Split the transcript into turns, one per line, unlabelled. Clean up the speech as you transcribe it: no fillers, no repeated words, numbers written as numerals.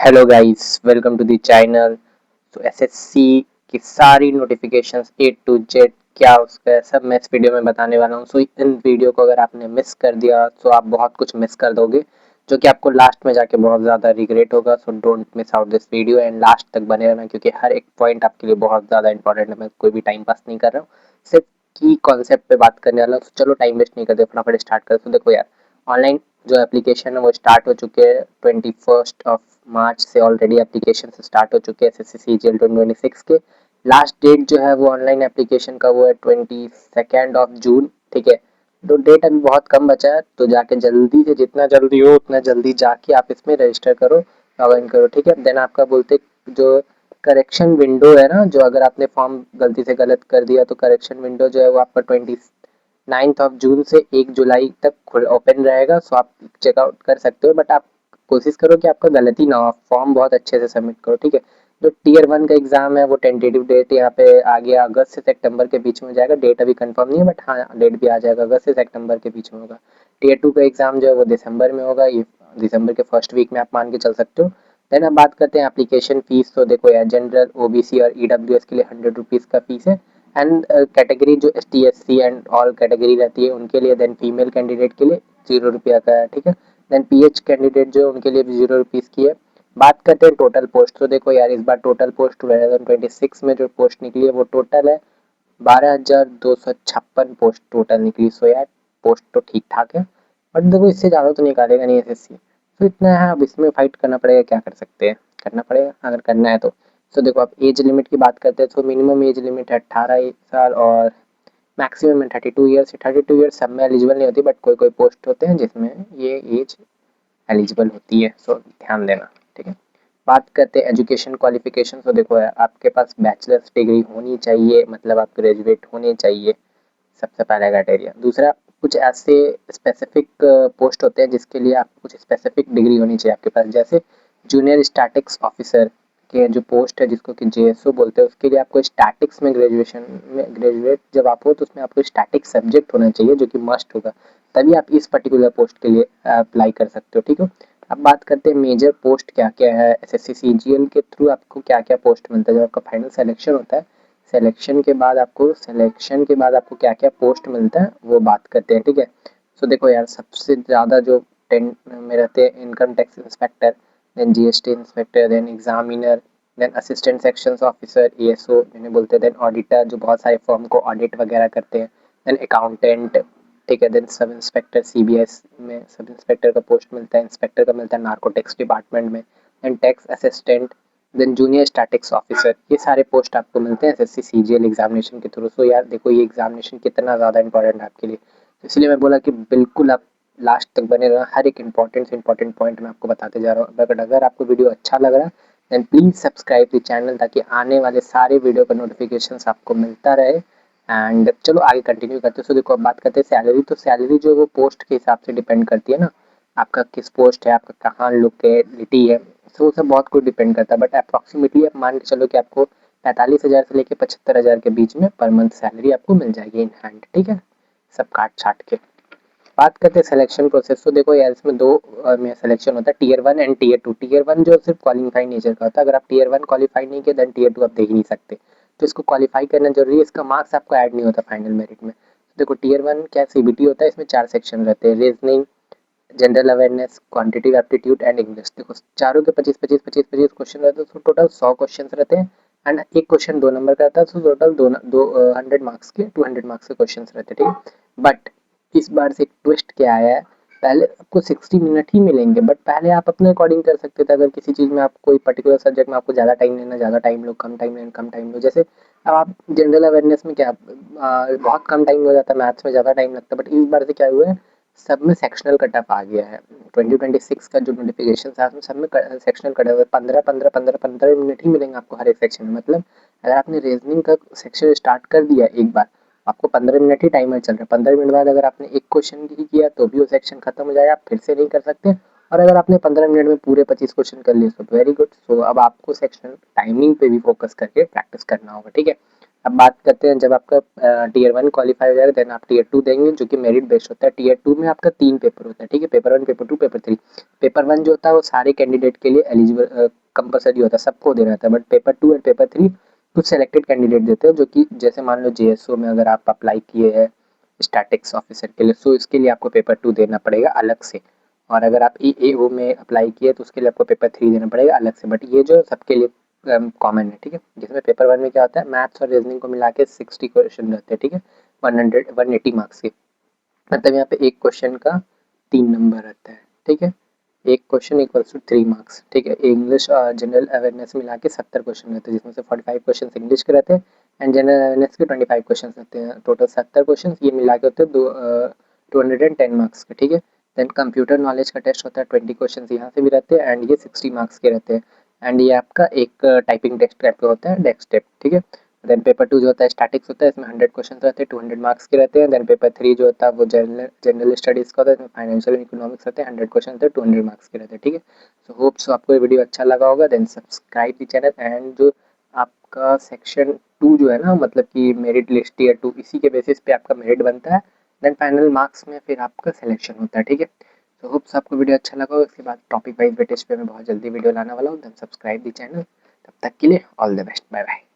Hello guys, welcome to the channel. तो SSC की सारी नोटिफिकेशंस ए टू जेड क्या उसका है सब मैं इस वीडियो में बताने वाला हूँ। सो इन वीडियो को अगर आपने मिस कर दिया तो आप बहुत कुछ मिस कर दोगे, जो कि आपको लास्ट में जाके बहुत ज़्यादा रिग्रेट होगा। So don't miss out this video and last तक बने रहना, क्योंकि हर एक पॉइंट आपके लिए बहुत ज़्यादा इंपॉर्टेंट है। मैं कोई भी टाइम पास नहीं कर रहा हूँ, सिर्फ की कॉन्सेप्ट पे बात करने वाला हूँ। तो चलो टाइम वेस्ट नहीं करते, फटाफट स्टार्ट करते। तो देखो यार, ऑनलाइन जो एप्लीकेशन है वो स्टार्ट हो चुके हैं 21 मार्च से। ऑलरेडी एप्लीकेशन स्टार्ट हो चुके हैं एसएससी सीजीएल 2026 के। लास्ट डेट जो है वो ऑनलाइन एप्लीकेशन का वो है 22 जून। ठीक है, तो डेट अभी बहुत कम बचा है, तो जाके जल्दी से जितना जल्दी हो उतना जल्दी जाके आप इसमें रजिस्टर करो, लॉग इन करो। ठीक है, देन आपका बोलते जो करेक्शन विंडो है ना, जो अगर आपने फॉर्म गलती से गलत कर दिया तो करेक्शन विंडो जो है वो आपका 29 जून से 1 जुलाई तक खुल ओपन रहेगा। सो आप चेकआउट कर सकते हो, बट आप कोशिश करो कि आपका गलती ना हो, फॉर्म बहुत अच्छे से सबमिट करो। ठीक है, जो टीयर 1 का एग्जाम है वो टेंटेटिव डेट यहाँ पे आ गया, अगस्त से सितंबर के बीच में हो जाएगा। डेट अभी कंफर्म नहीं है, बट हाँ डेट भी आ जाएगा, अगस्त से सितंबर के बीच में होगा। टीयर 2 का एग्जाम जो है वो दिसंबर में होगा, ये दिसंबर के फर्स्ट वीक में आप मान के चल सकते हो। देन अब बात करते हैं एप्लीकेशन फीस। तो देखो यार, जनरल ओबीसी और ईडब्ल्यूएस के लिए 100 रुपीज़ का फीस है। एंड कैटेगरी जो ST SC and all category रहती है उनके लिए, देन फीमेल कैंडिडेट के लिए 0 रुपया का है। ठीक है, देन PH कैंडिडेट जो उनके लिए भी 0 रुपीज़ की है। बात करते हैं टोटल पोस्ट। तो देखो यार, इस बार टोटल पोस्ट 2026 में जो पोस्ट निकली है वो टोटल है 12,256 पोस्ट टोटल निकली। सो यार, पोस्ट तो ठीक ठाक है, बट देखो इससे ज़्यादा तो निकालेगा नहीं एसएससी। तो इतना है, अब इसमें फाइट करना पड़ेगा, क्या कर सकते हैं, करना पड़ेगा अगर करना है तो। तो देखो, आप एज लिमिट की बात करते हैं तो मिनिमम एज लिमिट है 18 साल और मैक्सिमम है 32 ईयर्स। 32 ईयर्स सब में एलिजिबल नहीं होती, बट कोई कोई पोस्ट होते हैं जिसमें ये एज एलिजिबल होती है। सो ध्यान देना। ठीक है, बात करते हैं एजुकेशन क्वालिफिकेशन। तो देखो यार, आपके पास बैचलर्स डिग्री होनी चाहिए, मतलब आप ग्रेजुएट होने चाहिए, सबसे पहला क्राइटेरिया। दूसरा, कुछ ऐसे स्पेसिफिक पोस्ट होते हैं जिसके लिए आप कुछ स्पेसिफिक डिग्री होनी चाहिए आपके पास, जैसे जूनियर स्टैटिक्स ऑफिसर के जो पोस्ट है जिसको कि JSO बोलते हैं, उसके लिए आपको स्टैटिक्स में ग्रेजुएशन में ग्रेजुएट जब आप हो तो उसमें आपको स्टैटिक सब्जेक्ट होना चाहिए, जो कि मस्ट होगा, तभी आप इस पर्टिकुलर पोस्ट के लिए अप्लाई कर सकते हो। ठीक है, अब बात करते हैं मेजर पोस्ट क्या क्या है एसएससी सीजीएल के थ्रू, आपको क्या क्या पोस्ट मिलता है जब आपका फाइनल सिलेक्शन होता है। सिलेक्शन के बाद आपको क्या क्या पोस्ट मिलता है वो बात करते हैं। ठीक है, सो देखो यार, सबसे ज़्यादा जो 10 में रहते हैं, income tax inspector, then GST inspector, then examiner, then assistant sections officer ASO जिन्हें बोलते हैं, देन ऑडिटर जो बहुत सारे फर्म को ऑडिट वगैरह करते हैं, देन अकाउंटेंट। ठीक है, देन सब इंस्पेक्टर CBS में सब इंस्पेक्टर का पोस्ट मिलता है, इंस्पेक्टर का मिलता है नार्कोटिक्स डिपार्टमेंट में, then tax assistant, then junior statics officer. ये सारे पोस्ट आपको मिलते हैं एसएससी सीजीएल एग्जामिनेशन के थ्रू। सो यार देखो, ये एग्जामिनेशन कितना ज़्यादा इंपॉर्टेंट है आपके लिए, तो इसलिए मैं बोला कि बिल्कुल आप लास्ट तक बने रहना, हर एक इंपॉर्टेंट से इंपॉर्टेंट पॉइंट मैं आपको बताते जा रहा हूँ। बट अगर आपको वीडियो अच्छा लग रहा है then please subscribe the channel, ताकि आने वाले सारे वीडियो का नोटिफिकेशन आपको मिलता रहे। एंड चलो आगे कंटिन्यू करते हैं। सो देखो, अब बात करते हैं सैलरी। तो सैलरी जो है वो पोस्ट के हिसाब से डिपेंड करती है ना, आपका किस पोस्ट है, आपका कहाँ लोकेलिटी है, तो वो सब बहुत कुछ डिपेंड करता है। बट अप्रॉक्सीमेटली आप मान के चलो कि आपको 45,000 से लेकर 75,000 के बीच में पर मंथ सैलरी आपको मिल जाएगी इन हैंड। ठीक है, सब काट छाट के। बात करते हैं सिलेक्शन प्रोसेस। तो देखो यार, इसमें दो में सिलेक्शन होता है, टीयर 1 एंड टीयर 2। टीयर 1 जो सिर्फ क्वालिफाई नेचर का होता है, अगर आप टीयर 1 क्वालिफाई नहीं किए देन टीयर 2 आप दे ही नहीं सकते। तो इसको क्वालिफाई करना जरूरी है, इसका मार्क्स आपको ऐड नहीं होता फाइनल मेरिट में। तो देखो, टीयर 1 क्या CBT होता है, इसमें 4 सेक्शन रहते हैं, reasoning, general awareness, quantitative aptitude and English. देखो चारों के 25 क्वेश्चन रहते हैं, तो टोटल 100 क्वेश्चन रहते हैं। एंड एक क्वेश्चन 2 नंबर का आता है, तो टोटल 100 मार्क्स के 200 मार्क्स के क्वेश्चन रहते हैं। ठीक है, बट इस बार से एक ट्विस्ट क्या आया है, पहले आपको 60 मिनट ही मिलेंगे, बट पहले आप अपने अकॉर्डिंग कर सकते थे। अगर किसी चीज़ में आप कोई पर्टिकुलर सब्जेक्ट में आपको ज़्यादा टाइम लेना, ज़्यादा टाइम लो, कम टाइम लेना, कम टाइम लो। जैसे अब आप जनरल अवेयरनेस में क्या बहुत कम टाइम हो जाता है, मैथ्स में ज़्यादा टाइम लगता है, बट इस बार से क्या हुआ है, सब में सेक्शनल कट ऑफ आ गया है। 2026 का जो नोटिफिकेशन है उसमें सब में सेक्शनल कट ऑफ है, 15 मिनट ही मिलेंगे आपको हर एक सेक्शन में। मतलब अगर आपने रीजनिंग का सेक्शन स्टार्ट कर दिया एक बार, आपको 15 मिनट ही टाइमर चल रहा है। 15 मिनट बाद अगर आपने एक क्वेश्चन ही किया तो भी वो सेक्शन खत्म हो जाएगा, आप फिर से नहीं कर सकते। और अगर आपने 15 मिनट में पूरे 25 क्वेश्चन कर लिए तो वेरी गुड। सो अब आपको सेक्शन टाइमिंग पे भी फोकस करके प्रैक्टिस करना होगा। ठीक है, अब बात करते हैं जब आपका टियर 1 क्वालीफाई हो जाएगा देन आप टियर 2 देंगे जो कि मेरिट बेस्ड होता है। टियर 2 में आपका 3 पेपर होता है, ठीक है, पेपर 1, पेपर 2, पेपर 3। पेपर 1 जो होता है वो सारे कैंडिडेट के लिए एलिजिबल कंपलसरी होता है, सबको देना रहता है, बट पेपर 2 एंड पेपर 3 कुछ सेलेक्टेड कैंडिडेट देते हैं, जो कि जैसे मान लो जेएसओ में अगर आप अप्लाई किए हैं स्टैटिक्स ऑफिसर के लिए, सो इसके लिए आपको पेपर 2 देना पड़ेगा अलग से। और अगर आप ईएओ में अप्लाई किए तो उसके लिए आपको पेपर 3 देना पड़ेगा अलग से, बट ये जो सबके लिए कॉमन है, ठीक है। जिसमें पेपर 1 में क्या होता है, मैथ्स और रीजनिंग को मिला के 60 क्वेश्चन रहते हैं, ठीक है, 180 मार्क्स के। मतलब यहाँ पे एक क्वेश्चन का 3 नंबर रहता है, ठीक है, एक क्वेश्चन इक्वल्स टू 3 मार्क्स, ठीक है। इंग्लिश और जनरल अवेयरनेस मिला के 70 क्वेश्चन रहते हैं, जिसमें से 45 क्वेश्चन इंग्लिश के रहते हैं एंड जनरल अवेयरनेस के 25 क्वेश्चन रहते हैं, टोटल 70 क्वेश्चन ये मिला के होते हैं 210 मार्क्स के, ठीक है। देन कंप्यूटर नॉलेज का टेस्ट होता है, 20 क्वेश्चन यहाँ से भी रहते हैं एंड ये 60 मार्क्स के रहते हैं। एंड ये आपका एक टाइपिंग टेस्ट टाइप का होता है, डेस्क टेप, ठीक है। देन पेपर 2 जो होता है स्टैटिक्स होता है, इसमें 100 क्वेश्चन रहते हैं, 200 मार्क्स के रहते हैं। देन पेपर 3 जो होता है वो जनरल स्टडीज़ का होता है, इसमें फाइनेंशियल इकोनॉमिक्स रहते हैं, 100 क्वेश्चन रहते हैं, 200 मार्क्स के रहते हैं, ठीक है। सो होप सो आपको ये वीडियो अच्छा लगा होगा। Then subscribe the channel and जो आपका सेक्शन 2 जो है ना, मतलब कि मेरिट लिस्ट टियर 2, इसी के बेसिस पे आपका मेरिट बनता है। देन फाइनल मार्क्स में फिर आपका सिलेक्शन होता है, ठीक है। सो होप्स आपको वीडियो अच्छा लगा होगा। इसके बाद टॉपिक वाइज वेटेज पे मैं बहुत जल्दी वीडियो लाने वाला हूँ। Then subscribe the channel. तब तक के लिए all the best, bye bye.